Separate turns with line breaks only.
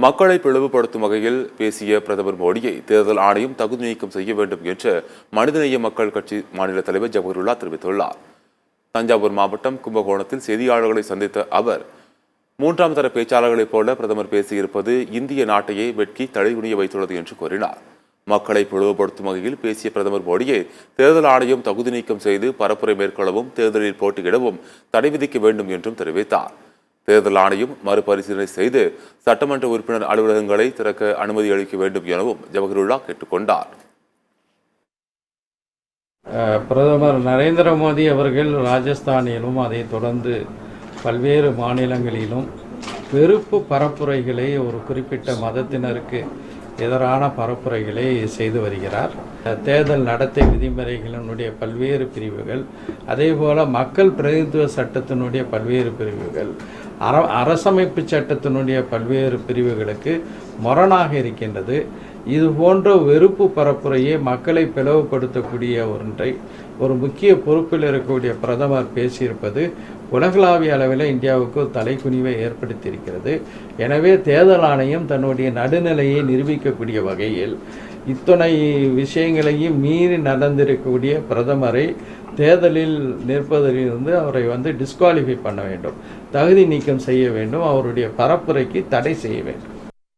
மக்களை பிளவுபடுத்தும் வகையில் பேசிய பிரதமர் மோடியை தேர்தல் ஆணையம் தகுதி நீக்கம் செய்ய வேண்டும் என்று மனிதநேய மக்கள் கட்சி மாநில தலைவர் ஜவஹருல்லா தெரிவித்துள்ளார். தஞ்சாவூர் மாவட்டம் கும்பகோணத்தில் செய்தியாளர்களை சந்தித்த அவர், மூன்றாம் தர பேச்சாளர்களைப் போல பிரதமர் பேசியிருப்பது இந்திய நாட்டையே வெட்கி தழைகுனிய வைத்துள்ளது என்று கூறினார். மக்களை பிளவுபடுத்தும் வகையில் பேசிய பிரதமர் மோடியை தேர்தல் ஆணையம் தகுதி நீக்கம் செய்து பரப்புரை மேற்கொள்ளவும் தேர்தலில் போட்டியிடவும் தடை விதிக்க வேண்டும் என்றும் தெரிவித்தார். தேர்தல் ஆணையம் மறுபரிசீலனை செய்து சட்டமன்ற உறுப்பினர் அலுவலகங்களை திறக்க அனுமதி அளிக்க வேண்டும் எனவும் ஜவஹருல்லா கேட்டுக்கொண்டார்.
பிரதமர் நரேந்திர மோடி அவர்கள் ராஜஸ்தானிலும் அதை தொடர்ந்து பல்வேறு மாநிலங்களிலும் வெறுப்பு பரப்புரைகளை ஒரு குறிப்பிட்ட மதத்தினருக்கு எதிரான பரப்புரைகளை செய்து வருகிறார். தேர்தல் நடத்தை விதிமுறைகளினுடைய பல்வேறு பிரிவுகள், அதேபோல் மக்கள் பிரதிநிதித்துவ சட்டத்தினுடைய பல்வேறு பிரிவுகள், அரசமைப்பு சட்டத்தினுடைய பல்வேறு பிரிவுகளுக்கு முரணாக இருக்கின்றது. இது போன்ற வெறுப்பு பரப்புரையை மக்களை பிளவுபடுத்தக்கூடிய ஒன்றை ஒரு முக்கிய பொறுப்பில் இருக்கக்கூடிய பிரதமர் பேசியிருப்பது உலகளாவிய அளவில் இந்தியாவுக்கு தலைக்குனிவை ஏற்படுத்தியிருக்கிறது. எனவே தேர்தல் ஆணையம் தன்னுடைய நடுநிலையை நிரூபிக்கக்கூடிய வகையில் இத்தனை விஷயங்களையும் மீறி நடந்திருக்கக்கூடிய பிரதமரை தேர்தலில் நிற்பதிலிருந்து அவரை டிஸ்குவாலிஃபை பண்ண வேண்டும், தகுதி நீக்கம் செய்ய வேண்டும், அவருடைய பரப்புரைக்கு தடை செய்ய வேண்டும்.